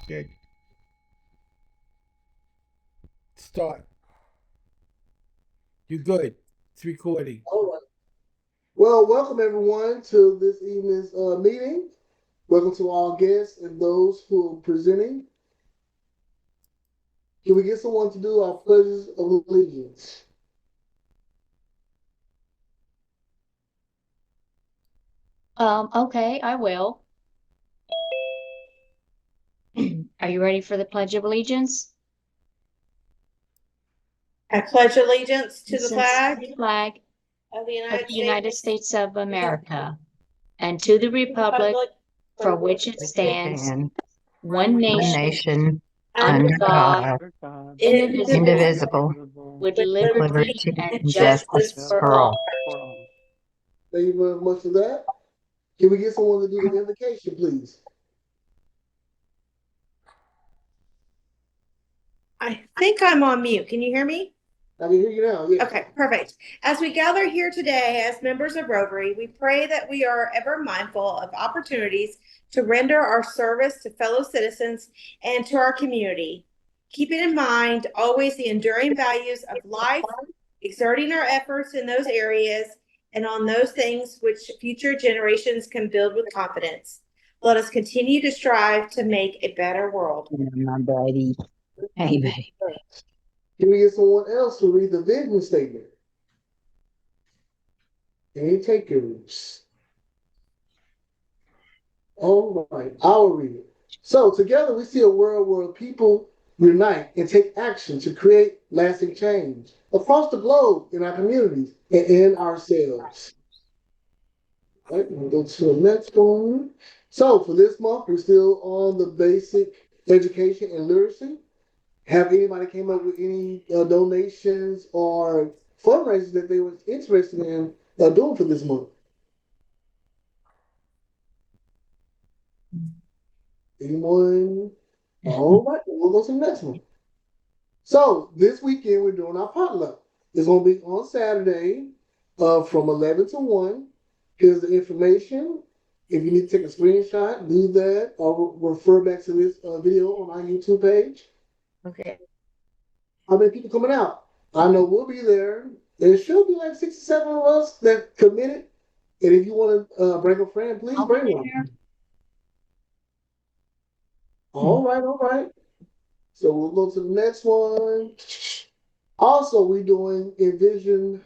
Good. Start. You're good. It's recording. All right. Well, welcome everyone to this evening's meeting. Welcome to all guests and those who are presenting. Can we get someone to do our pledges of allegiance? Okay, I will. Are you ready for the Pledge of Allegiance? I pledge allegiance to the Since flag the flag of the of United the United States, States of America and to the republic republic for for which which it it stands, stands, And one one nation, nation under under God, God, indivisible, indivisible, indivisible, with with with liberty liberty liberty and and and justice justice justice for for for all. all. all. Thank you very much for that. Can we get someone to do the invocation, please? I think I'm on mute. Can you hear me? I can hear you now. Yes. Okay, perfect. As we gather here today as members of Rotary, we pray that we are ever mindful of opportunities to render our service to fellow citizens and to our community, keeping in mind always the enduring values of life, exerting our efforts in those areas and on those things which future generations can build with confidence. Let us continue to strive to make a better world. My buddy. Hey, baby. Can we get someone else to read the vision statement? Any takers? All right, I'll read it. So together we see a world where people unite and take action to create lasting change across the globe in our communities and in ourselves. All right, we'll go to the next one. So for this month, we're still on the basic education and literacy. Have anybody came up with any donations or fundraisers that they were interested in doing for this month? Anyone? All right, we'll go to the next one. So this weekend we're doing our potluck. It's gonna be on Saturday, from 11 to 1. Here's the information. If you need to take a screenshot, do that or refer back to this video on our YouTube page. Okay. How many people coming out? I know we'll be there. There should be like 67 of us that committed. And if you want to bring a friend, please I'll be bring one. there. All right, all right. So we'll go to the next one. Also, we're doing Envision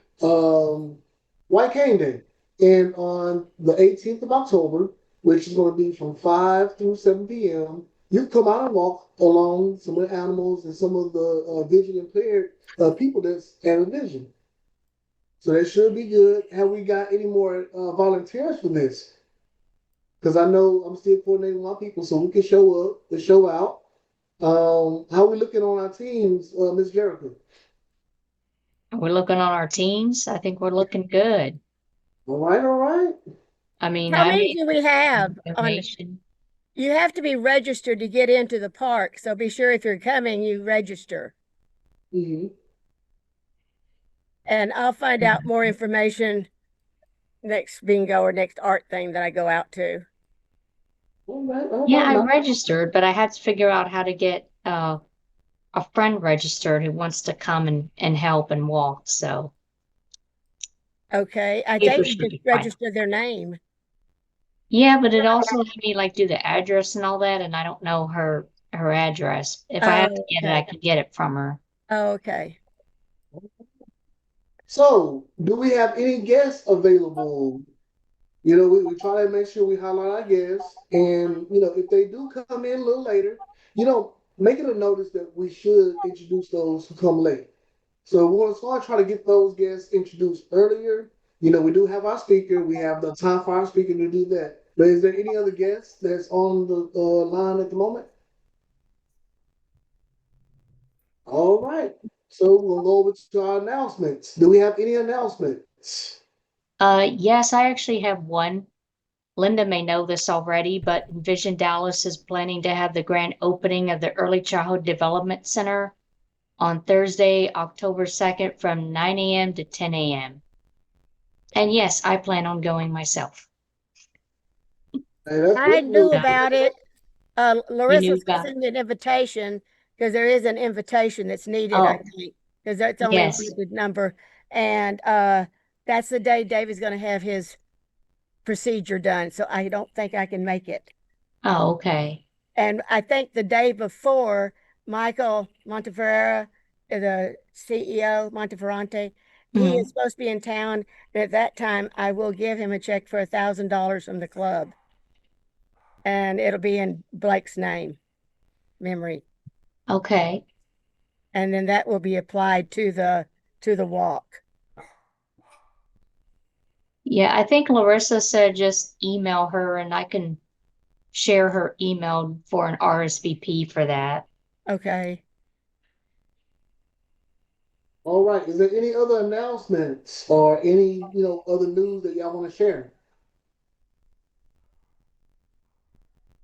White Cane Day. And on the 18th of October, which is going to be from 5 through 7 p.m., you can come out and walk along some of the animals and some of the vision impaired people that's at a vision. So that should be good. Have we got any more volunteers for this? Because I know I'm still coordinating my people so we can show up, to show out. How are we looking on our teams, Miss Jericho? We're looking on our teams. I think we're looking good. All right, all right. I mean, How I many made do we have a on? donation. You have to be registered to get into the park, so be sure if you're coming, you register. Mm-hmm. And I'll find out more information next bingo or next art thing that I go out to. All right, all Yeah, right. I Now, registered, but I had to figure out how to get a friend registered who wants to come and help and walk. So Okay, I paper think you should just be fine. register their name. Yeah, but it also let me like do the address and all that, and I don't know her address. If I have to Oh, get it, I okay. can get it from her. Oh, okay. so do we have any guests available? We try to make sure we highlight our guests. And, if they do come in a little later, make it a notice that we should introduce those who come late. So we're going to start trying to get those guests introduced earlier. We do have our speaker. We have the time for our speaker to do that. But is there any other guests that's on the line at the moment? All right. So we'll go over to our announcements. Do we have any announcements? Yes, I actually have one. Linda may know this already, but Envision Dallas is planning to have the grand opening of the Early Childhood Development Center on Thursday, October 2nd from 9 a.m. to 10 a.m. And yes, I plan on going myself. Hey, that's I great news. knew about it. You Larissa's knew gonna about, send an invitation because there is an invitation that's needed, I oh, think, because that's only a yes. limited number. And that's the day David's gonna have his procedure done. So I don't think I can make it. Oh, okay. And I think the day before, Michael Monteferreira, the CEO, Monteferrante, he is Mhm. supposed to be in town. And at that time, I will give him a check for $1,000 from the club. And it'll be in Blake's name, memory. Okay. And then that will be applied to the walk. Yeah, I think Larissa said just email her and I can share her email for an RSVP for that. Okay. All right. Is there any other announcements or any, other news that y'all want to share?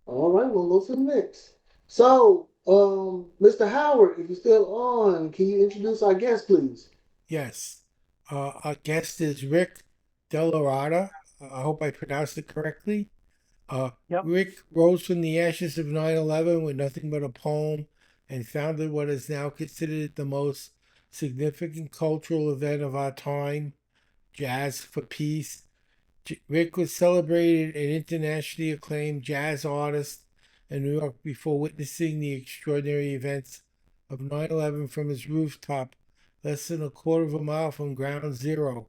All right, we'll go to the next. So, Mr. Howard, if you're still on, can you introduce our guest, please? Yes. Our guest is Rick Delarada. I hope I pronounced it correctly. Yep. Rick rose from the ashes of 9/11 with nothing but a poem and founded what is now considered the most significant cultural event of our time, Jazz for Peace. Rick was celebrated an internationally acclaimed jazz artist in New York before witnessing the extraordinary events of 9/11 from his rooftop, less than a quarter of a mile from Ground Zero,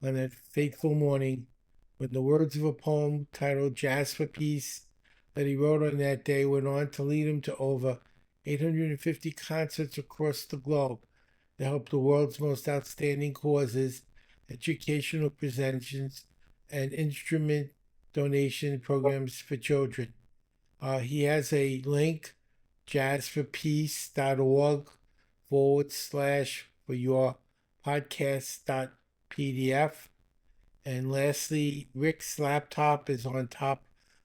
on that fateful morning, when the words of a poem titled Jazz for Peace that he wrote on that day went on to lead him to over 850 concerts across the globe to help the world's most outstanding causes, educational presentations, and instrument donation programs for children. He has a link, jazzforpeace.org / for your podcast.pdf. And lastly, Rick's laptop is on top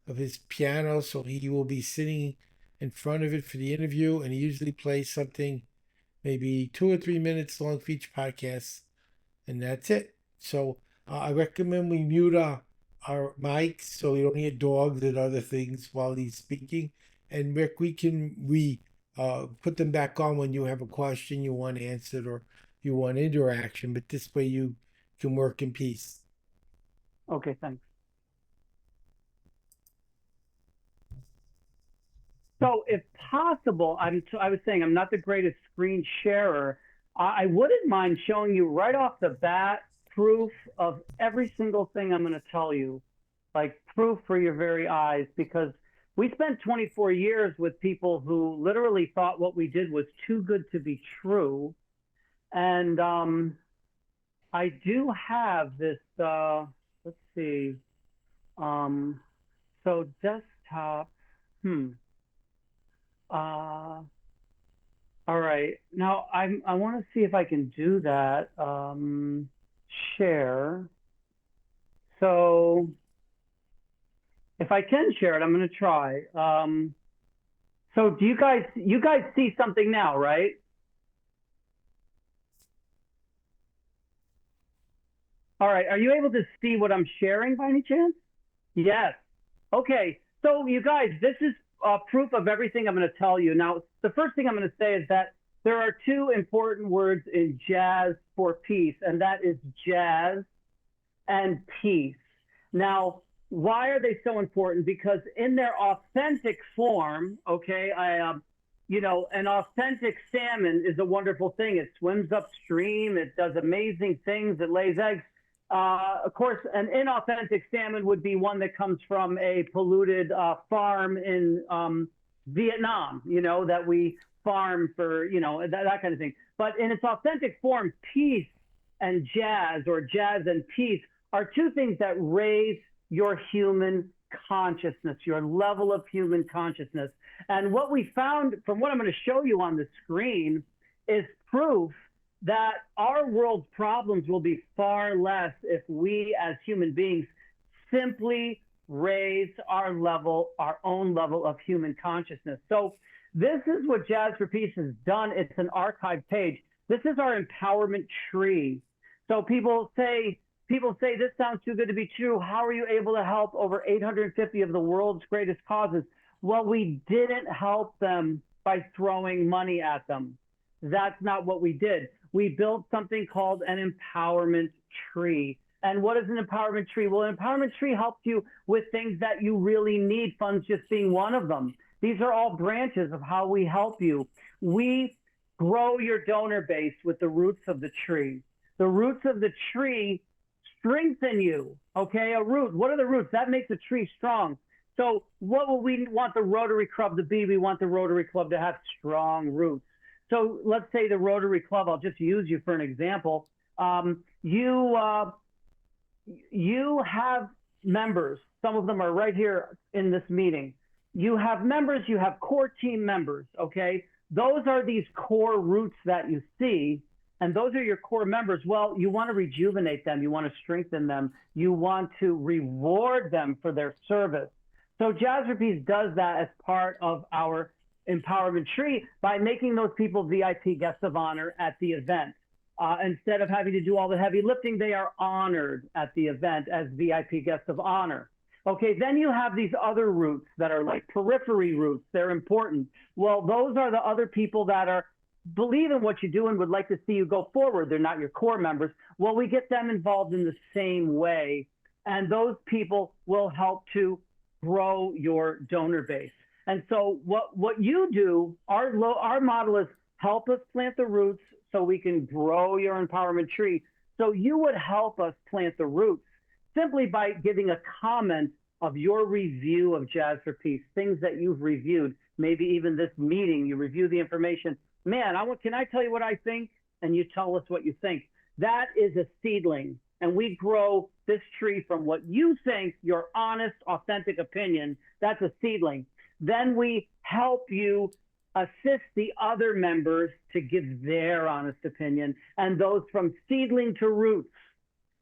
of his piano, so he will be sitting in front of it for the interview. And he usually plays something maybe 2 or 3 minutes long for each podcast, and that's it. So I recommend we mute our mics so we don't hear dogs and other things while he's speaking. And Rick, we put them back on when you have a question you want answered or you want interaction, but this way you can work in peace. Okay, thanks. So if possible, I was saying I'm not the greatest screen sharer. I wouldn't mind showing you right off the bat proof of every single thing I'm going to tell you, like proof for your very eyes, because we spent 24 years with people who literally thought what we did was too good to be true. And I do have this, let's see. So desktop, all right. Now I want to see if I can do that. Share. So if I can share it, I'm going to try. So do you guys see something now, right? All right. Are you able to see what I'm sharing by any chance? Yes. Okay. So you guys, this is proof of everything I'm going to tell you. Now, the first thing I'm going to say is that there are two important words in Jazz for Peace, and that is jazz and peace. Now, why are they so important? Because in their authentic form, okay, an authentic salmon is a wonderful thing. It swims upstream. It does amazing things. It lays eggs. Of course, an inauthentic salmon would be one that comes from a polluted farm in Vietnam, that we farm for, that kind of thing. But in its authentic form, peace and jazz, or jazz and peace, are two things that raise your human consciousness, your level of human consciousness. And what we found from what I'm going to show you on the screen is proof that our world's problems will be far less if we as human beings simply raise our own level of human consciousness. So this is what Jazz for Peace has done. It's an archive page. This is our empowerment tree. So people say, this sounds too good to be true. How are you able to help over 850 of the world's greatest causes? Well, we didn't help them by throwing money at them. That's not what we did. We built something called an empowerment tree. And what is an empowerment tree? Well, an empowerment tree helps you with things that you really need, funds just being one of them. These are all branches of how we help you. We grow your donor base with the roots of the tree. The roots of the tree strengthen you, okay? A root, what are the roots? That makes a tree strong. So what will we want the Rotary Club to be? We want the Rotary Club to have strong roots. So let's say the Rotary Club, I'll just use you for an example. You have members. Some of them are right here in this meeting. You have members, you have core team members, okay? Those are these core roots that you see, and those are your core members. Well, you want to rejuvenate them. You want to strengthen them. You want to reward them for their service. So Jazzerpeace does that as part of our empowerment tree by making those people VIP guests of honor at the event. Instead of having to do all the heavy lifting, they are honored at the event as VIP guests of honor. Okay, then you have these other roots that are like periphery roots. They're important. Well, those are the other people that are believe in what you do and would like to see you go forward. They're not your core members. Well, we get them involved in the same way, and those people will help to grow your donor base. And so what you do, our model is help us plant the roots so we can grow your empowerment tree. So you would help us plant the roots simply by giving a comment of your review of Jazzerpeace, things that you've reviewed, maybe even this meeting, you review the information. Man, can I tell you what I think? And you tell us what you think. That is a seedling. And we grow this tree from what you think, your honest, authentic opinion. That's a seedling. Then we help you assist the other members to give their honest opinion, and those from seedling to roots.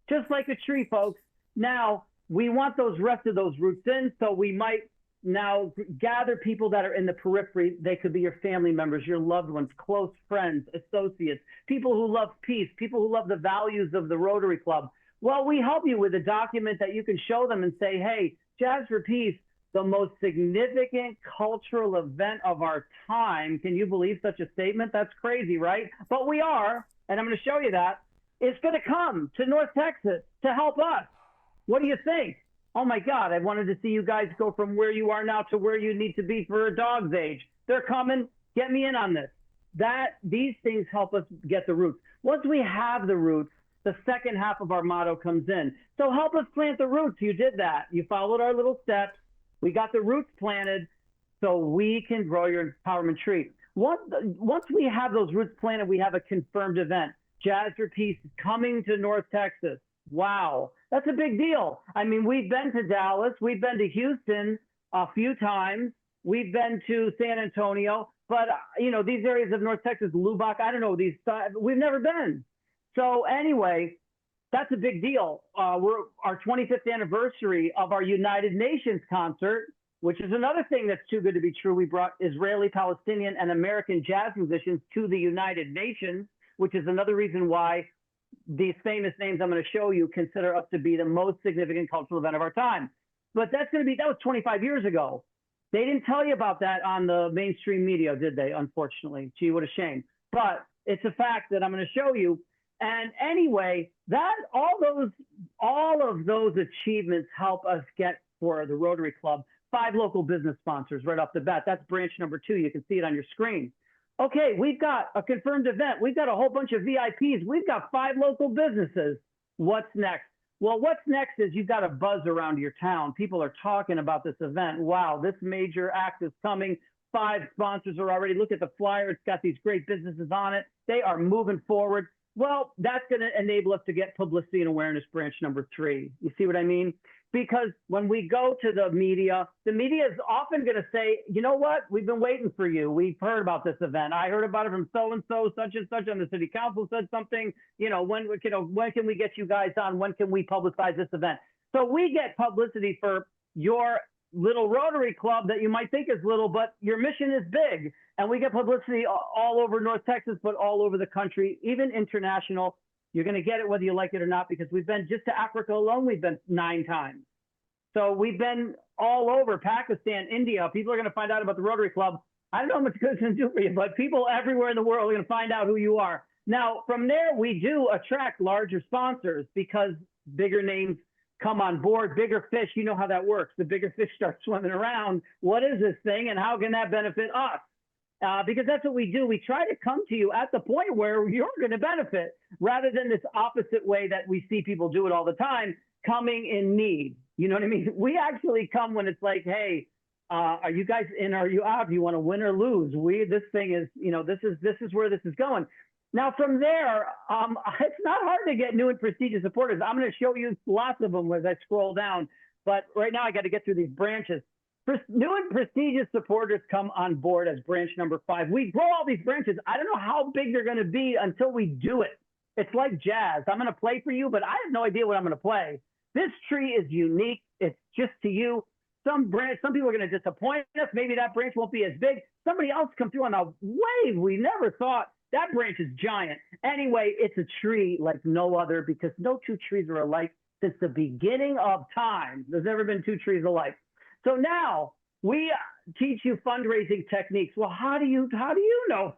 Just like a tree, folks. Now, we want those rest of those roots in, so we might now gather people that are in the periphery. They could be your family members, your loved ones, close friends, associates, people who love peace, people who love the values of the Rotary Club. Well, we help you with a document that you can show them and say, hey, Jazzerpeace, the most significant cultural event of our time. Can you believe such a statement? That's crazy, right? But we are, and I'm going to show you that. It's going to come to North Texas to help us. What do you think? Oh my God, I wanted to see you guys go from where you are now to where you need to be for a dog's age. They're coming. Get me in on this. These things help us get the roots. Once we have the roots, the second half of our motto comes in. So help us plant the roots. You did that. You followed our little steps. We got the roots planted so we can grow your empowerment tree. Once we have those roots planted, we have a confirmed event. Jazzerpeace is coming to North Texas. Wow, that's a big deal. I mean, we've been to Dallas, we've been to Houston a few times, we've been to San Antonio, but these areas of North Texas, Lubbock, I don't know, we've never been. So anyway, that's a big deal. We're our 25th anniversary of our United Nations concert, which is another thing that's too good to be true. We brought Israeli, Palestinian, and American jazz musicians to the United Nations, which is another reason why these famous names I'm going to show you consider us to be the most significant cultural event of our time. But that was 25 years ago. They didn't tell you about that on the mainstream media, did they? Unfortunately, gee, what a shame. But it's a fact that I'm going to show you. And anyway, all of those achievements help us get for the Rotary Club 5 local business sponsors right off the bat. That's branch number 2. You can see it on your screen. Okay, we've got a confirmed event. We've got a whole bunch of VIPs. We've got 5 local businesses. What's next? Well, what's next is you've got a buzz around your town. People are talking about this event. Wow, this major act is coming. 5 sponsors are already. Look at the flyer. It's got these great businesses on it. They are moving forward. Well, that's going to enable us to get publicity and awareness branch number 3. You see what I mean? Because when we go to the media is often going to say, you know what? We've been waiting for you. We've heard about this event. I heard about it from so-and-so, such and such, and the city council said something. When can we get you guys on? When can we publicize this event? So we get publicity for your little Rotary Club that you might think is little, but your mission is big. And we get publicity all over North Texas, but all over the country, even international. You're going to get it whether you like it or not, because we've been just to Africa alone, we've been 9 times. So we've been all over Pakistan, India. People are going to find out about the Rotary Club. I don't know how much good it's going to do for you, but people everywhere in the world are going to find out who you are. Now, from there, we do attract larger sponsors because bigger names come on board, bigger fish. You know how that works. The bigger fish start swimming around. What is this thing and how can that benefit us? Because that's what we do. We try to come to you at the point where you're going to benefit rather than this opposite way that we see people do it all the time, coming in need. You know what I mean? We actually come when it's like, hey, are you guys in? Are you out? Do you want to win or lose? This thing is, this is where this is going. Now, from there, it's not hard to get new and prestigious supporters. I'm going to show you lots of them as I scroll down. But right now, I got to get through these branches. New and prestigious supporters come on board as branch number 5. We grow all these branches. I don't know how big they're going to be until we do it. It's like jazz. I'm going to play for you, but I have no idea what I'm going to play. This tree is unique. It's just to you. Some people are going to disappoint us. Maybe that branch won't be as big. Somebody else come through on a wave we never thought. That branch is giant. Anyway, it's a tree like no other because no two trees are alike since the beginning of time. There's never been two trees alike. So now we teach you fundraising techniques. Well, how do you know?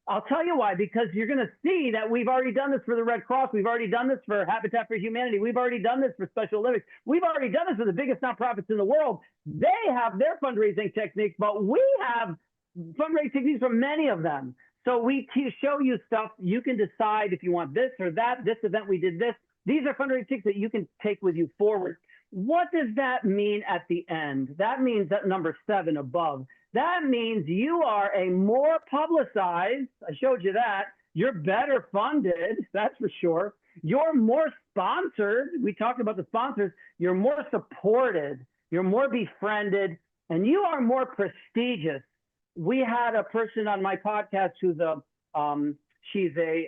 I'll tell you why, because you're going to see that we've already done this for the Red Cross. We've already done this for Habitat for Humanity. We've already done this for Special Olympics. We've already done this for the biggest nonprofits in the world. They have their fundraising techniques, but we have fundraising techniques for many of them. So we show you stuff. You can decide if you want this or that. This event, we did this. These are fundraising techniques that you can take with you forward. What does that mean at the end? That means that number 7 above. That means you are a more publicized, I showed you that, you're better funded, that's for sure. You're more sponsored, we talked about the sponsors, you're more supported, you're more befriended, and you are more prestigious. We had a person on my podcast who's she's a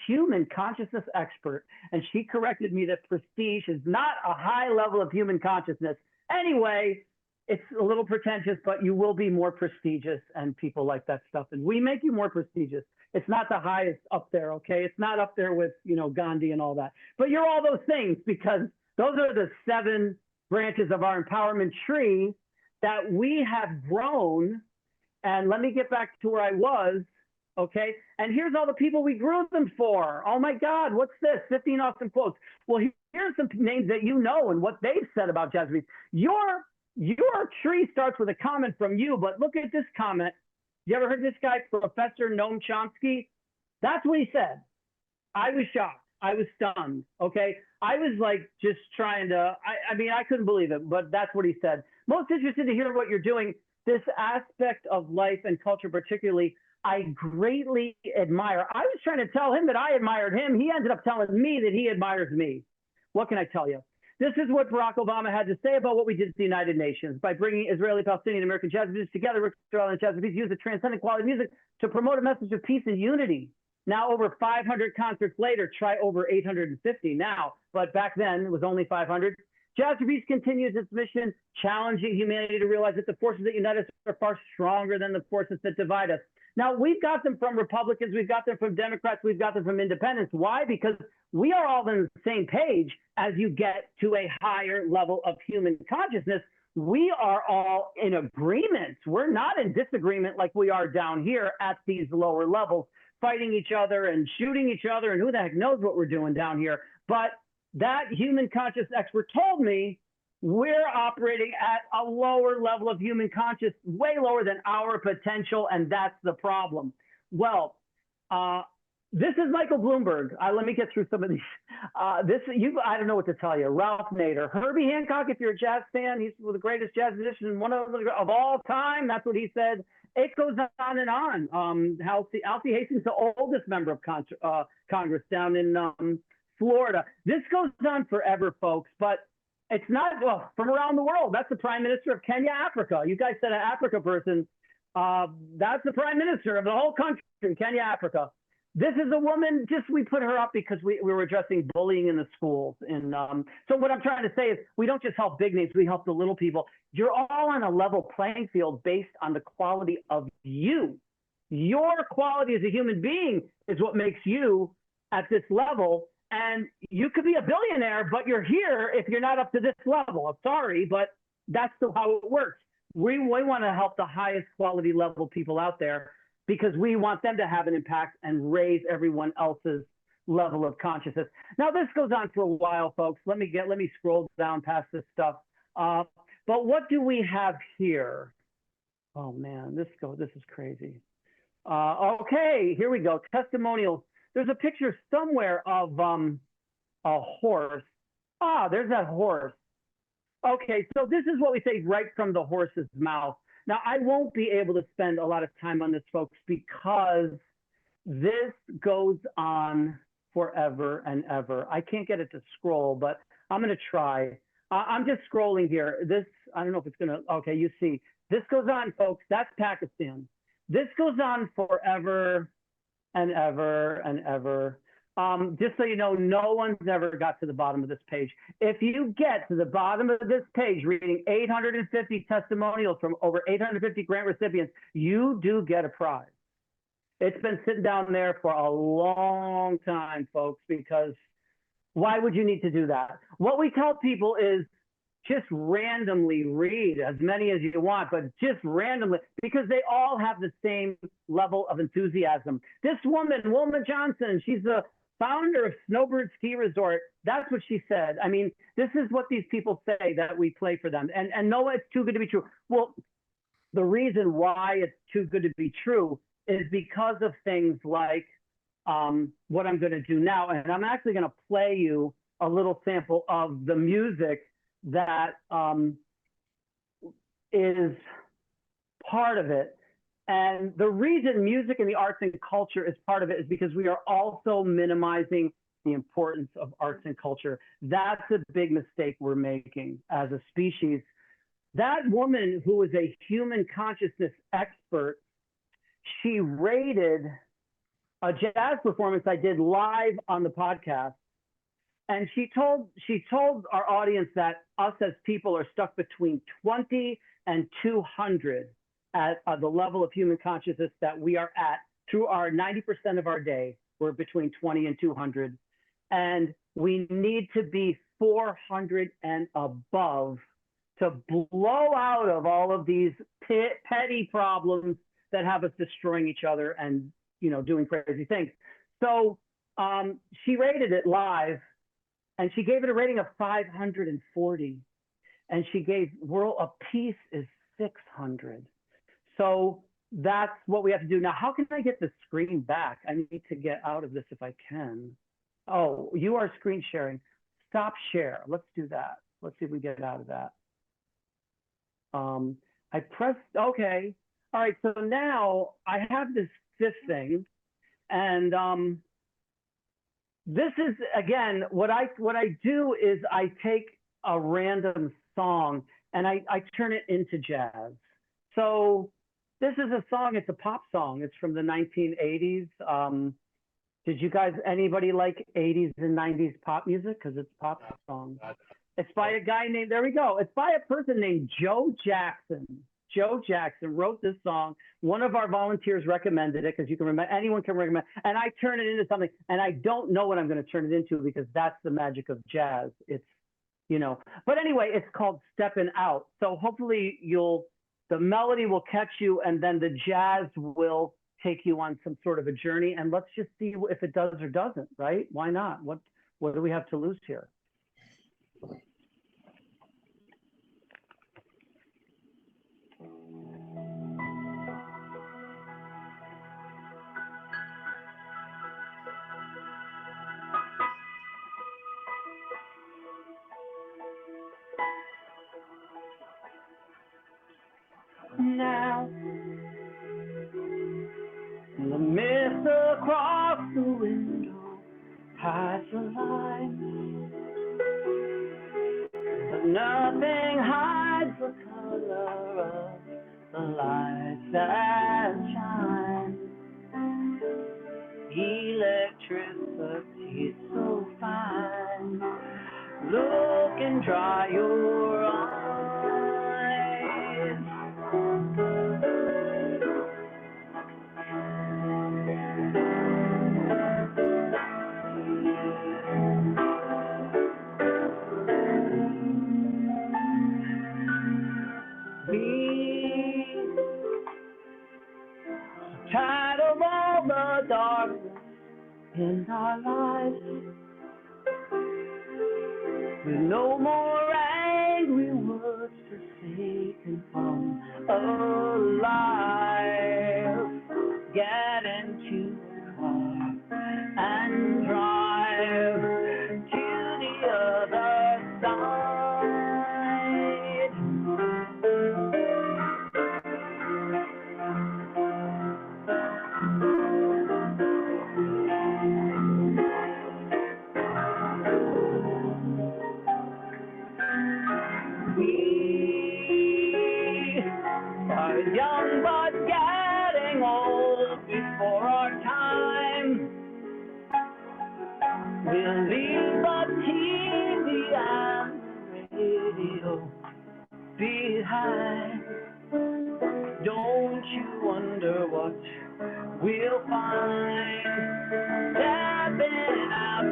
human consciousness expert, and she corrected me that prestige is not a high level of human consciousness. Anyway, it's a little pretentious, but you will be more prestigious, and people like that stuff. And we make you more prestigious. It's not the highest up there, okay? It's not up there with, Gandhi and all that. But you're all those things because those are the 7 branches of our empowerment tree that we have grown. And let me get back to where I was, okay? And here's all the people we grew them for. Oh my God, what's this? 15 awesome quotes. Well, here's some names that you know and what they've said about Jazz Beats. Your tree starts with a comment from you, but look at this comment. You ever heard this guy, Professor Noam Chomsky? That's what he said. I was shocked. I was stunned, okay? I was like just trying to, I couldn't believe it, but that's what he said. Most interested to hear what you're doing. This aspect of life and culture particularly, I greatly admire. I was trying to tell him that I admired him. He ended up telling me that he admires me. What can I tell you? This is what Barack Obama had to say about what we did at the United Nations. By bringing Israeli, Palestinian, American jazz musicians together, Rick Estrella and jazz musicians use the transcendent quality of music to promote a message of peace and unity. Now, over 500 concerts later, try over 850 now, but back then it was only 500. Jazz Beats continues its mission, challenging humanity to realize that the forces that unite us are far stronger than the forces that divide us. Now, we've got them from Republicans, we've got them from Democrats, we've got them from independents. Why? Because we are all on the same page. As you get to a higher level of human consciousness, we are all in agreement. We're not in disagreement like we are down here at these lower levels, fighting each other and shooting each other, and who the heck knows what we're doing down here. But that human conscious expert told me we're operating at a lower level of human conscious, way lower than our potential, and that's the problem. Well, this is Michael Bloomberg. Let me get through some of these. I don't know what to tell you. Ralph Nader, Herbie Hancock. If you're a jazz fan, he's the greatest jazz musician, one of all time. That's what he said. It goes on and on. Alfie Hastings, the oldest member of Congress down in Florida. This goes on forever, folks. But it's not from around the world. That's the Prime Minister of Kenya, Africa. You guys said an Africa person. That's the Prime Minister of the whole country, Kenya, Africa. This is a woman, we put her up because we were addressing bullying in the schools. And so what I'm trying to say is we don't just help big names, we help the little people. You're all on a level playing field based on the quality of you. Your quality as a human being is what makes you at this level. And you could be a billionaire, but you're here if you're not up to this level. I'm sorry, but that's how it works. We want to help the highest quality level people out there because we want them to have an impact and raise everyone else's level of consciousness. Now this goes on for a while, folks. Let me scroll down past this stuff. But what do we have here? Oh man, this is crazy. Okay, here we go. Testimonials. There's a picture somewhere of a horse. Ah, there's that horse. Okay, so this is what we say right from the horse's mouth. Now, I won't be able to spend a lot of time on this, folks, because this goes on forever and ever. I can't get it to scroll, but I'm going to try. I'm just scrolling here. This, I don't know if it's going to, okay, you see. This goes on, folks. That's Pakistan. This goes on forever and ever and ever. Just so you know, no one's ever got to the bottom of this page. If you get to the bottom of this page reading 850 testimonials from over 850 grant recipients, you do get a prize. It's been sitting down there for a long time, folks, because why would you need to do that? What we tell people is just randomly read as many as you want, but just randomly, because they all have the same level of enthusiasm. This woman, Wilma Johnson, she's the founder of Snowbird Ski Resort. That's what she said. I mean, this is what these people say that we play for them. And no, it's too good to be true. Well, the reason why it's too good to be true is because of things like what I'm going to do now. And I'm actually going to play you a little sample of the music that is part of it. And the reason music and the arts and culture is part of it is because we are also minimizing the importance of arts and culture. That's a big mistake we're making as a species. That woman who is a human consciousness expert, she rated a jazz performance I did live on the podcast. And she told our audience that us as people are stuck between 20 and 200 at the level of human consciousness that we are at through our 90% of our day. We're between 20 and 200. And we need to be 400 and above to blow out of all of these petty problems that have us destroying each other and, you know, doing crazy things. So she rated it live, and she gave it a rating of 540. And she gave World a Peace is 600. So that's what we have to do. Now, how can I get the screen back? I need to get out of this if I can. Oh, you are screen sharing. Stop share. Let's do that. Let's see if we get out of that. I pressed, okay. All right, so now I have this thing, and this is, again, what I do is I take a random song and I turn it into jazz. So this is a song, it's a pop song. It's from the 1980s. Did you guys, anybody like 80s and 90s pop music? Because it's a pop song. It's by a guy named, there we go. It's by a person named Joe Jackson. Joe Jackson wrote this song. One of our volunteers recommended it because you can remember, anyone can recommend, and I turn it into something, and I don't know what I'm going to turn it into because that's the magic of jazz. It's, you know, but anyway, it's called Steppin' Out. So hopefully the melody will catch you, and then the jazz will take you on some sort of a journey, and let's just see if it does or doesn't, right? Why not? What do we have to lose here? Now, in the mist across the window hides the line, but nothing hides the color of the lights that shine. Electricity is so fine. Look and dry your eyes. darkness in our lives. With no more angry words to say and come alive. Get into the car and drive to the other side. We are young but getting old before our time. We'll leave the TV and the radio behind. Don't you wonder what we'll find stepping out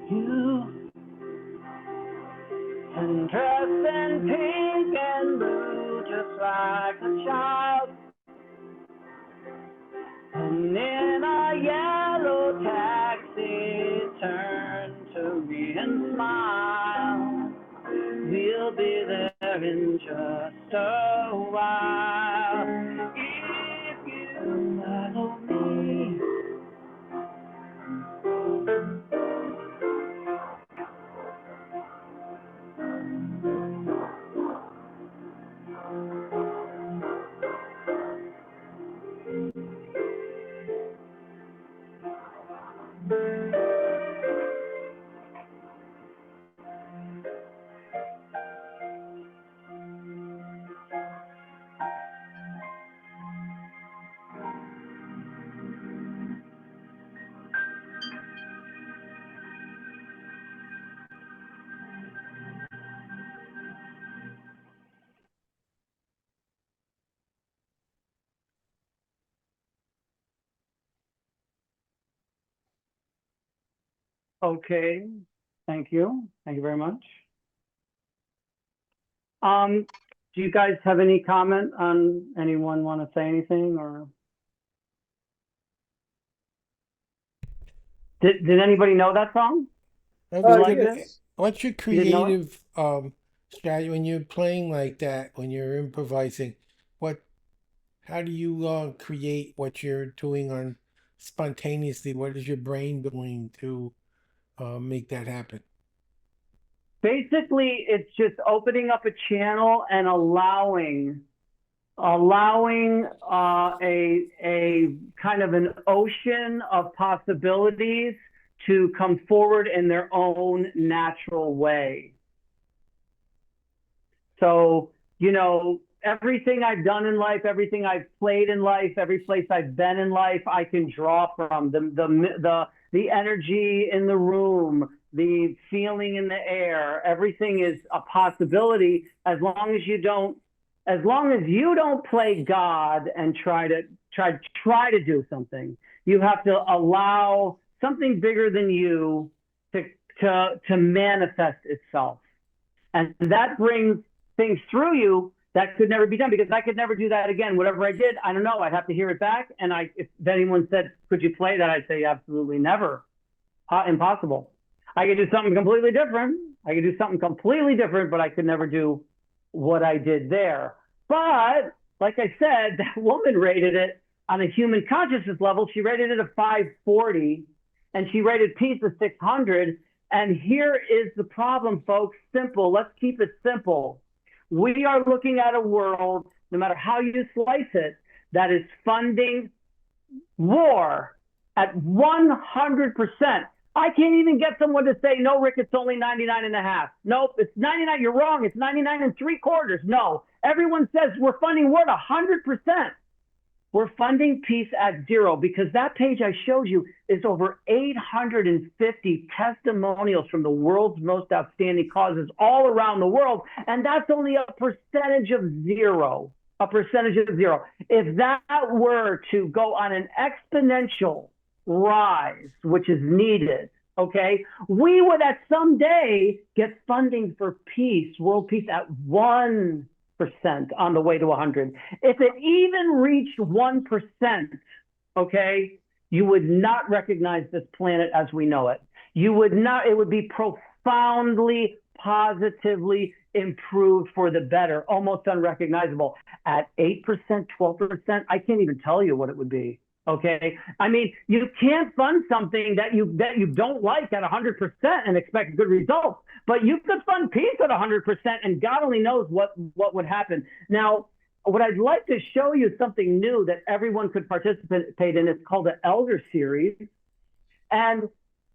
You and dressed in pink and blue, just like a child. And in a yellow taxi, turn to me and smile. We'll be there in just a while. If you follow me. Okay, thank you. Thank you very much. Do you guys have any comment on anyone want to say anything or? Did anybody know that song? That's Uh, good. yes. What's your didn't know it? creative strategy when you're playing like that, when you're improvising? What, how do you create what you're doing on spontaneously? What is your brain doing to make that happen? Basically, it's just opening up a channel and allowing a kind of an ocean of possibilities to come forward in their own natural way. So, you know, everything I've done in life, everything I've played in life, every place I've been in life, I can draw from the energy in the room, the feeling in the air. Everything is a possibility as long as you don't play God and try to do something. You have to allow something bigger than you to manifest itself, and that brings things through you that could never be done, because I could never do that again. Whatever I did, I don't know. I'd have to hear it back, and if anyone said, "Could you play that?" I'd say, "Absolutely never, impossible." I could do something completely different. But I could never do what I did there. But like I said, that woman rated it on a human consciousness level. She rated it a 540, and she rated peace a 600. And here is the problem, folks. Simple. Let's keep it simple. We are looking at a world, no matter how you slice it, that is funding war at 100%. I can't even get someone to say, "No, Rick, it's only 99 and a half. Nope, it's 99. You're wrong. It's 99 and 3/4. No, everyone says we're funding war at 100%. We're funding peace at 0, because that page I showed you is over 850 testimonials from the world's most outstanding causes all around the world. And that's only a percentage of 0. A percentage of 0. If that were to go on an exponential rise, which is needed, okay, we would at some day get funding for peace, world peace, at 1% on the way to 100. If it even reached 1%, okay, you would not recognize this planet as we know it. You would not. It would be profoundly, positively improved for the better, almost unrecognizable. At 8%, 12%, I can't even tell you what it would be. Okay, I mean, you can't fund something that you don't like at 100% and expect good results, but you could fund peace at 100%, and God only knows what would happen. Now, what I'd like to show you is something new that everyone could participate in. It's called the Elder Series, and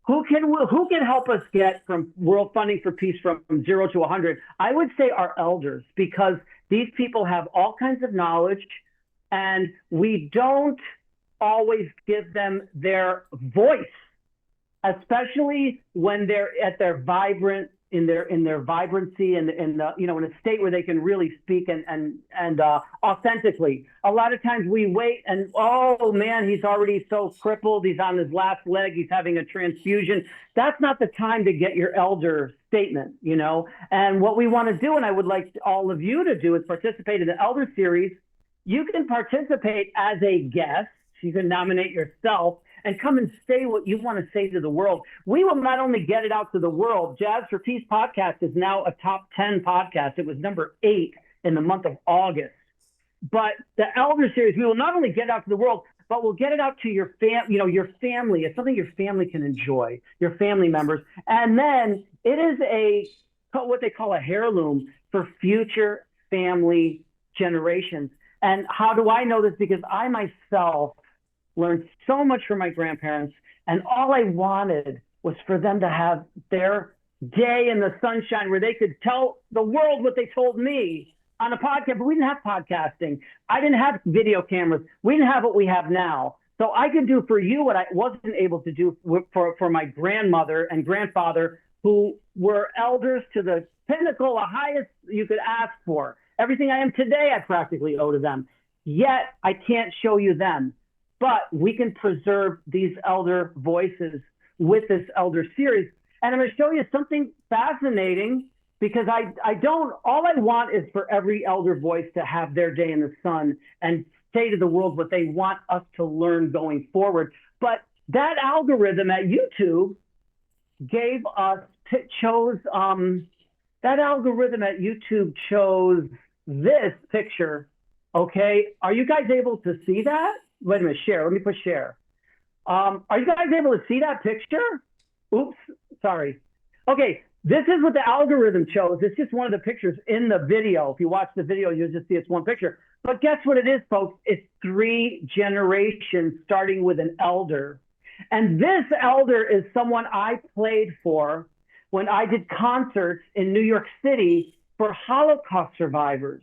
who can help us get from world funding for peace from 0 to 100? I would say our elders, because these people have all kinds of knowledge, and we don't always give them their voice, especially when they're at their vibrant in their vibrancy and in the, in a state where they can really speak and authentically. A lot of times we wait and, oh man, he's already so crippled, he's on his last leg, he's having a transfusion. That's not the time to get your elder statement, And what we want to do, and I would like all of you to do, is participate in the Elder Series. You can participate as a guest. You can nominate yourself and come and say what you want to say to the world. We will not only get it out to the world. Jazz for Peace podcast is now a top 10 podcast. It was number 8 in the month of August. But the Elder Series, we will not only get it out to the world, but we'll get it out to your your family. It's something your family can enjoy, your family members. And then it is what they call a heirloom for future family generations. And how do I know this? Because I myself learned so much from my grandparents, and all I wanted was for them to have their day in the sunshine where they could tell the world what they told me on a podcast. But we didn't have podcasting. I didn't have video cameras. We didn't have what we have now. So I could do for you what I wasn't able to do for my grandmother and grandfather, who were elders to the pinnacle, the highest you could ask for. Everything I am today, I practically owe to them. Yet I can't show you them. But we can preserve these elder voices with this Elder Series. And I'm going to show you something fascinating, because all I want is for every elder voice to have their day in the sun and say to the world what they want us to learn going forward. But that algorithm at YouTube chose that algorithm at YouTube chose this picture. Okay, are you guys able to see that? Wait a minute, share. Let me push share. Are you guys able to see that picture? Oops, sorry. Okay, this is what the algorithm chose. It's just one of the pictures in the video. If you watch the video, you'll just see it's one picture. But guess what it is, folks? It's 3 generations starting with an elder. And this elder is someone I played for when I did concerts in New York City for Holocaust survivors.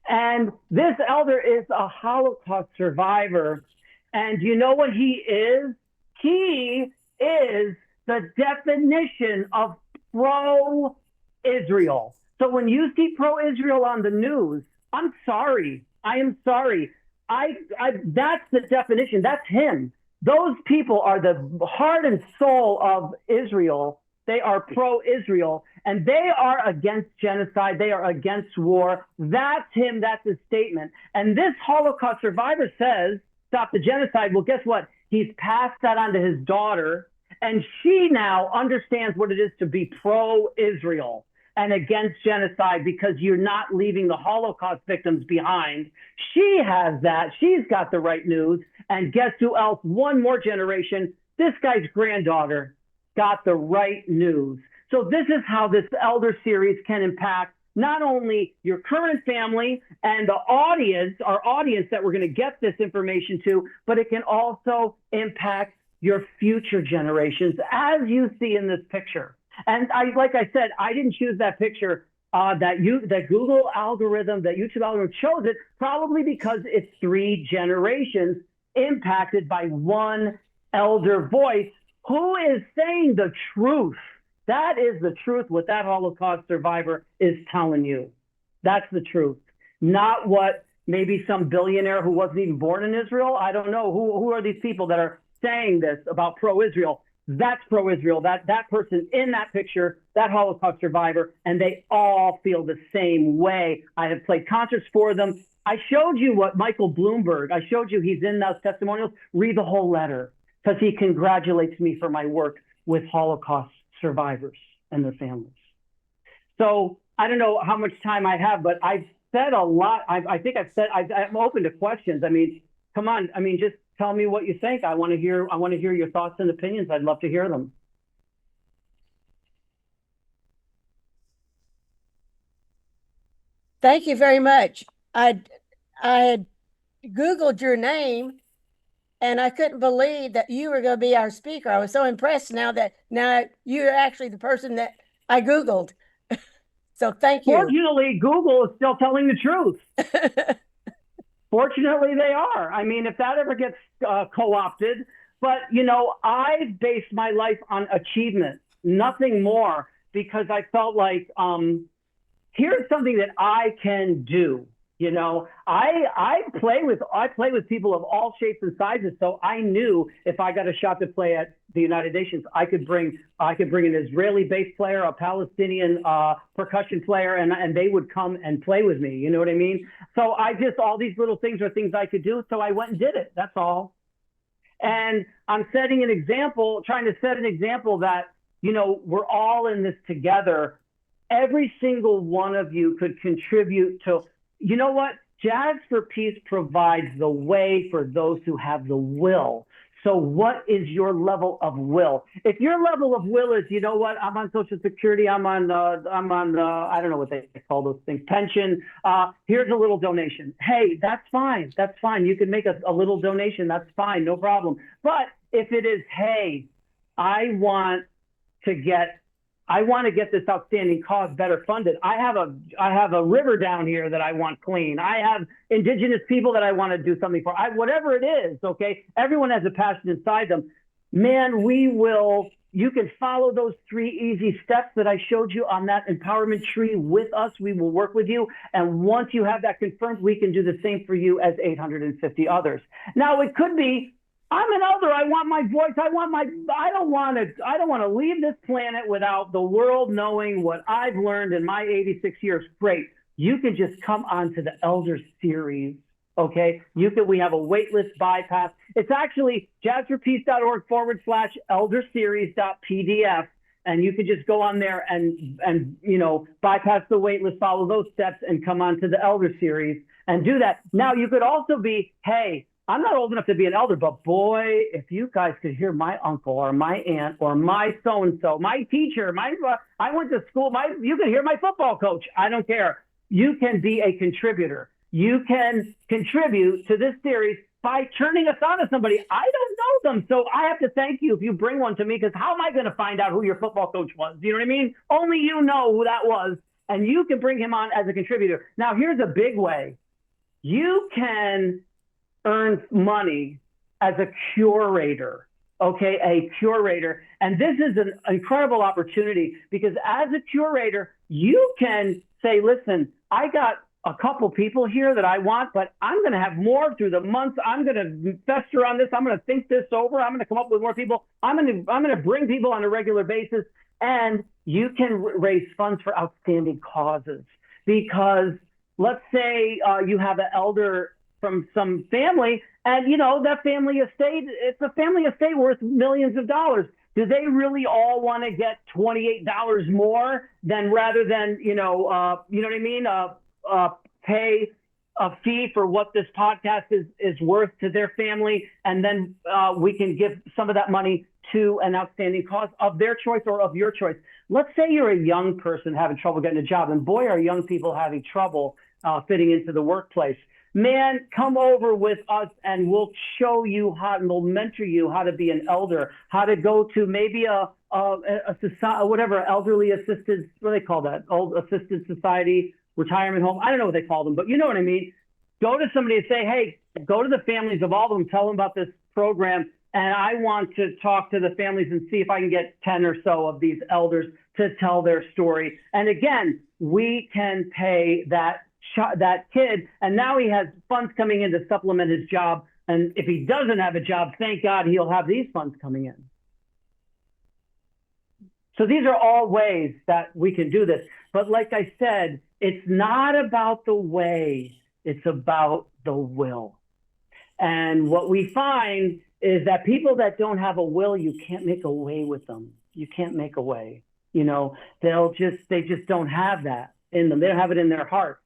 And this elder is a Holocaust survivor. And you know what he is? He is the definition of pro-Israel. So when you see pro-Israel on the news, I'm sorry. I am sorry. That's the definition. That's him. Those people are the heart and soul of Israel. They are pro-Israel, and they are against genocide. They are against war. That's him. That's his statement. And this Holocaust survivor says, stop the genocide. Well, guess what? He's passed that on to his daughter, and she now understands what it is to be pro-Israel and against genocide because you're not leaving the Holocaust victims behind. She has that. She's got the right news. And guess who else? One more generation. This guy's granddaughter got the right news. So this is how this elder series can impact not only your current family and the audience, our audience that we're going to get this information to, but it can also impact your future generations, as you see in this picture. And like I said, I didn't choose that picture. That Google algorithm, that YouTube algorithm chose it probably because it's 3 generations impacted by one elder voice who is saying the truth. That is the truth, what that Holocaust survivor is telling you. That's the truth. Not what maybe some billionaire who wasn't even born in Israel. I don't know. Who are these people that are saying this about pro-Israel? That's pro-Israel. That person in that picture, that Holocaust survivor, and they all feel the same way. I have played concerts for them. I showed you what Michael Bloomberg, I showed you he's in those testimonials. Read the whole letter because he congratulates me for my work with Holocaust survivors and their families. So I don't know how much time I have, but I've said a lot. I think I've said, I'm open to questions. I mean, come on. I mean, just tell me what you think. I want to hear your thoughts and opinions. I'd love to hear them. Thank you very much. I had Googled your name and I couldn't believe that you were going to be our speaker. I was so impressed now you're actually the person that I Googled. So thank you. Fortunately, Google is still telling the truth. Fortunately, they are. I mean, if that ever gets co-opted, but I based my life on achievement, nothing more, because I felt like here's something that I can do. I play with people of all shapes and sizes, so I knew if I got a shot to play at the United Nations, I could bring an Israeli bass player, a Palestinian percussion player, and they would come and play with me. You know what I mean? So all these little things are things I could do. So I went and did it. That's all. And I'm trying to set an example that, we're all in this together. Every single one of you could contribute to, you know what? Jazz for Peace provides the way for those who have the will. So what is your level of will? If your level of will is, you know what, I'm on Social Security, I'm on I don't know what they call those things, pension. Here's a little donation. Hey, that's fine. That's fine. You can make a little donation. That's fine. No problem. But if it is, hey, I want to get this outstanding cause better funded. I have a river down here that I want clean. I have indigenous people that I want to do something for. Whatever it is, okay? Everyone has a passion inside them. Man, you can follow those 3 easy steps that I showed you on that empowerment tree with us. We will work with you. And once you have that confirmed, we can do the same for you as 850 others. Now, it could be, I'm an elder. I want my voice. I don't want to leave this planet without the world knowing what I've learned in my 86 years. Great. You can just come onto the Elder Series. Okay. We have a waitlist bypass. It's actually jazzforpeace.org/elderseries.pdf. and you could just go on there and bypass the wait list, follow those steps, and come on to the Elder Series and do that. Now, you could also be, hey, I'm not old enough to be an elder, but boy, if you guys could hear my uncle or my aunt or my so-and-so, my teacher, I went to school, you can hear my football coach. I don't care. You can be a contributor. You can contribute to this series by turning us on to somebody. I don't know them, so I have to thank you if you bring one to me, because how am I going to find out who your football coach was? You know what I mean? Only you know who that was, and you can bring him on as a contributor. Now, here's a big way. You can earn money as a curator, okay, a curator. And this is an incredible opportunity, because as a curator, you can say, listen, I got a couple people here that I want, but I'm going to have more through the months. I'm going to fester on this. I'm going to think this over. I'm going to come up with more people. I'm going to bring people on a regular basis. And you can raise funds for outstanding causes, because let's say you have an elder from some family, and that family estate, it's a family estate worth millions of dollars. Do they really all want to get $28 more rather than pay a fee for what this podcast is worth to their family, and then we can give some of that money to an outstanding cause of their choice or of your choice. Let's say you're a young person having trouble getting a job, and boy, are young people having trouble fitting into the workplace. Man, come over with us and we'll show you how, and we'll mentor you how to be an elder, how to go to maybe a society, whatever, elderly assisted, what do they call that? Old assisted society, retirement home. I don't know what they call them, but you know what I mean. Go to somebody and say, hey, go to the families of all of them, tell them about this program, and I want to talk to the families and see if I can get 10 or so of these elders to tell their story. And again, we can pay that kid, and now he has funds coming in to supplement his job. And if he doesn't have a job, thank God he'll have these funds coming in. So these are all ways that we can do this. But like I said, it's not about the way, it's about the will. And what we find is that people that don't have a will, you can't make a way with them. You can't make a way. They just don't have that in them. They don't have it in their heart.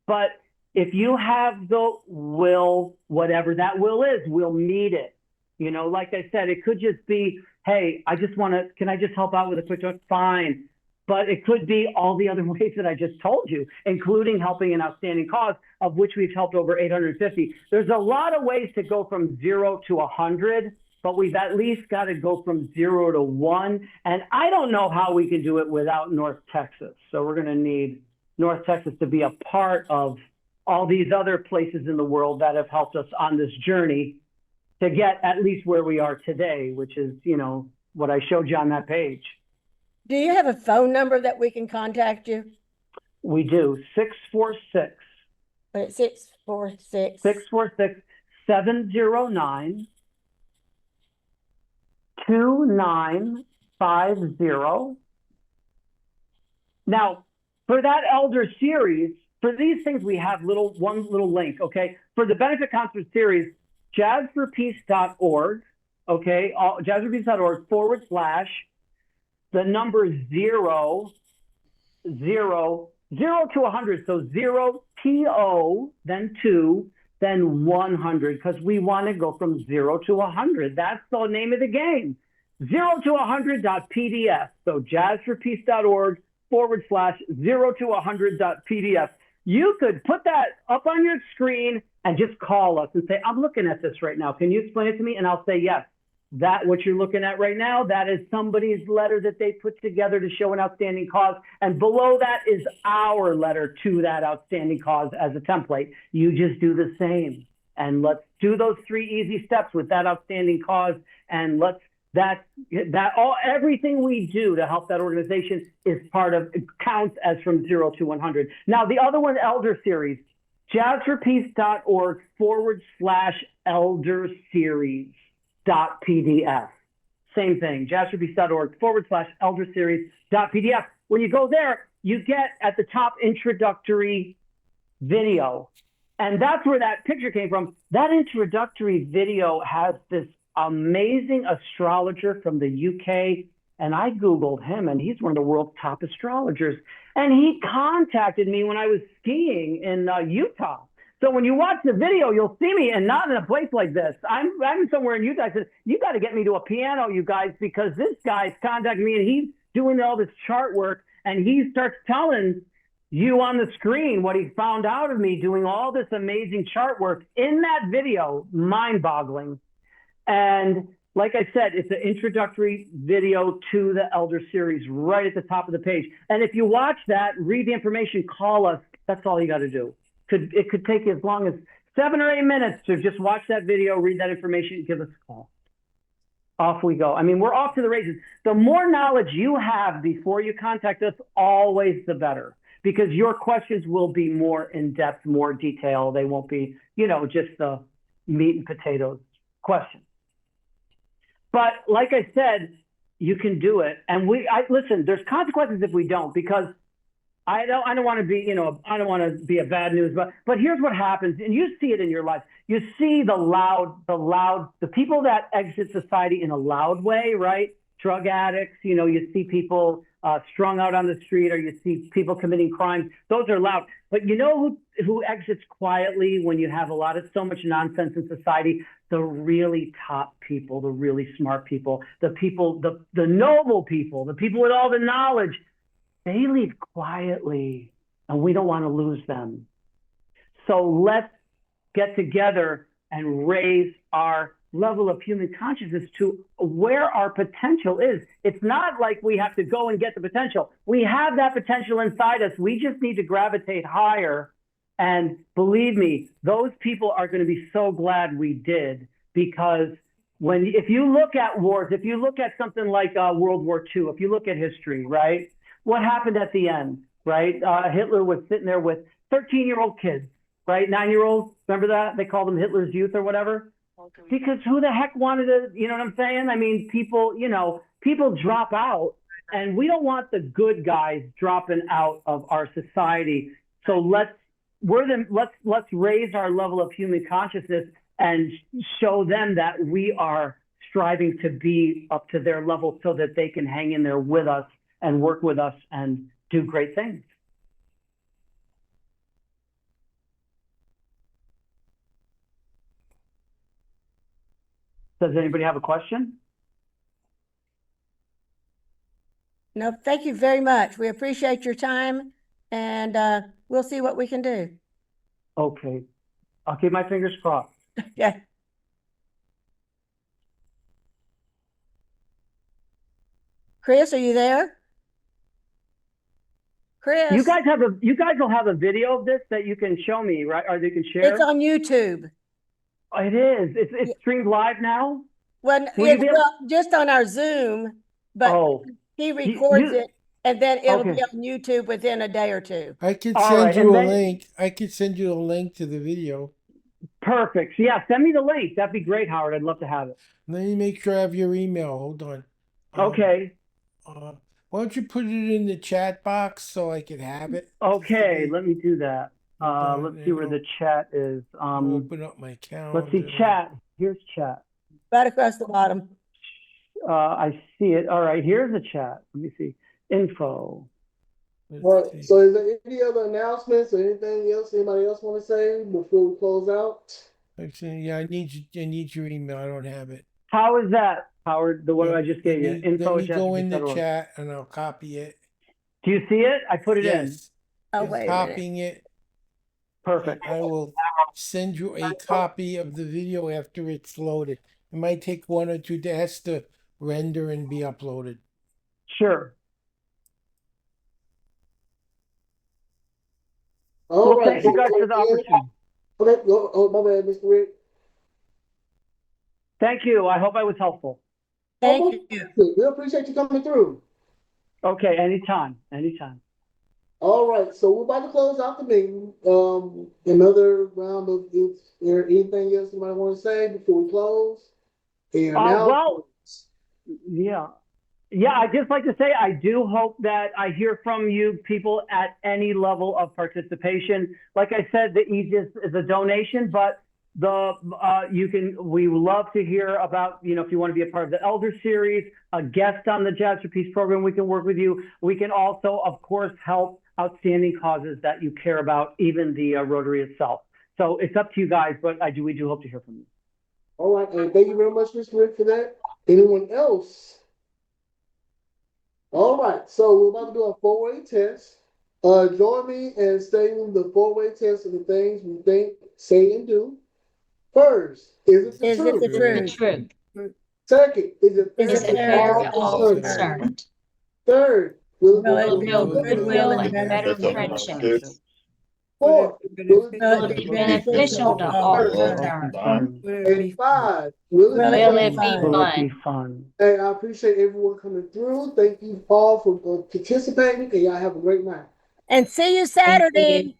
But if you have the will, whatever that will is, we'll meet it. Like I said, it could just be, hey, can I just help out with a quick talk? Fine. But it could be all the other ways that I just told you, including helping an outstanding cause, of which we've helped over 850. There's a lot of ways to go from 0 to 100, but we've at least got to go from 0 to 1. And I don't know how we can do it without North Texas. So we're going to need North Texas to be a part of all these other places in the world that have helped us on this journey to get at least where we are today, which is, what I showed you on that page. Do you have a phone number that we can contact you? We do. 646. 646. 646 709 2950. Now, for that elder series, for these things, we have one little link, okay? For the benefit concert series, jazzforpeace.org, okay? jazzforpeace.org / the number 0 to 100. So 0 TO, then 2, then 100, because we want to go from 0 to 100. That's the name of the game. 0 to 100.pdf. So jazzforpeace.org / 0 to 100.pdf. You could put that up on your screen and just call us and say, I'm looking at this right now. Can you explain it to me? And I'll say, yes, that what you're looking at right now, that is somebody's letter that they put together to show an outstanding cause. And below that is our letter to that outstanding cause as a template. You just do the same. And let's do those 3 easy steps with that outstanding cause. And everything we do to help that organization is counts as from 0 to 100. Now, the other one, Elder Series, jazzforpeace.org / elder series.pdf. Same thing, jazzforpeace.org / elder series.pdf. When you go there, you get at the top introductory video. And that's where that picture came from. That introductory video has this amazing astrologer from the UK And I Googled him, and he's one of the world's top astrologers. And he contacted me when I was skiing in Utah. So when you watch the video, you'll see me, and not in a place like this. I'm somewhere in Utah. I said, you got to get me to a piano, you guys, because this guy's contacting me, and he's doing all this chart work, and he starts telling you on the screen what he found out of me doing all this amazing chart work in that video. Mind-boggling. And like I said, it's an introductory video to the Elder Series right at the top of the page. And if you watch that, read the information, call us. That's all you got to do. It could take you as long as 7 or 8 minutes to just watch that video, read that information, give us a call. Off we go. I mean, we're off to the races. The more knowledge you have before you contact us, always the better, because your questions will be more in-depth, more detailed. They won't be, you know, just the meat and potatoes questions. But like I said, you can do it. And listen, there's consequences if we don't, because I don't want to be, you know, I don't want to be a bad news, but here's what happens. And you see it in your life. You see the people that exit society in a loud way, right? Drug addicts, you know, you see people strung out on the street, or you see people committing crimes. Those are loud. But you know who exits quietly when you have so much nonsense in society? The really top people, the really smart people, the people, the noble people, the people with all the knowledge. They leave quietly, and we don't want to lose them. So let's get together and raise our level of human consciousness to where our potential is. It's not like we have to go and get the potential. We have that potential inside us. We just need to gravitate higher. And believe me, those people are going to be so glad we did, because if you look at wars, if you look at something like World War II, if you look at history, right? What happened at the end, right? Hitler was sitting there with 13-year-old kids, right? 9-year-olds, remember that? They called them Hitler's Youth or whatever. Because who the heck wanted to, you know what I'm saying? I mean, people drop out, and we don't want the good guys dropping out of our society. So let's raise our level of human consciousness and show them that we are striving to be up to their level, so that they can hang in there with us and work with us and do great things. Does anybody have a question? No, thank you very much. We appreciate your time, and we'll see what we can do. Okay. I'll keep my fingers crossed. Yeah. Chris, are you there? Chris, You guys will have a video of this that you can show me, right? Or they can share? it's on YouTube. It is. It's streamed live now? Well, just on our Zoom, but he records it, and then it'll be on YouTube within a day or two. I could send you a link. I could send you a link to the video. Perfect. Yeah, send me the link. That'd be great, Howard. I'd love to have it. Let me make sure I have your email. Hold on. Okay. Why don't you put it in the chat box so I can have it? Okay, let me do that. Let's see where the chat is. Open up my calendar. Let's see, chat. Here's chat. Right across the bottom. I see it. All right, here's the chat. Let me see. Info. Well, so is there any other announcements or anything else anybody else want to say before we close out? Actually, yeah, I need your email. I don't have it. How is that, Howard? The one I just gave you. Info. Let me go in the chat and I'll copy it. Do you see it? I put it in. Oh, wait. Copying it. Perfect. I will send you a copy of the video after it's loaded. It might take 1 or 2 days to render and be uploaded. Sure. All right. Thank you guys for the opportunity. Okay, oh, my bad, Mr. Rick. Thank you. I hope I was helpful. Thank you. We appreciate you coming through. Okay, anytime. Anytime. All right, so we're about to close out the meeting. Another round of, is there anything else you might want to say before we close? And now, yeah. I'd just like to say, I do hope that I hear from you people at any level of participation. Like I said, the easiest is a donation, but We would love to hear about, if you want to be a part of the Elder Series, a guest on the Jazz for Peace program, we can work with you. We can also, of course, help outstanding causes that you care about, even the Rotary itself. So it's up to you guys, but we do hope to hear from you. All right, and thank you very much, Mr. Rick, for that. Anyone else? All right, so we're about to do a four-way test. Join me in stating the four-way test of the things we think, say, and do. First, is it the Is it the truth? The truth? truth. Second, is it fair Is to it fair all to all concerned? concerned? Third, will it Will it Will it build build goodwill goodwill and and better friendships? friendships? Fourth, will it Will Will it it be be beneficial beneficial to to all all concerned? concerned? And five, will it Will be it Will be it be fun? Will it be fun? fun? Hey, I appreciate everyone coming through. Thank you all for participating, and y'all have a great night. And see you Thank you. Saturday.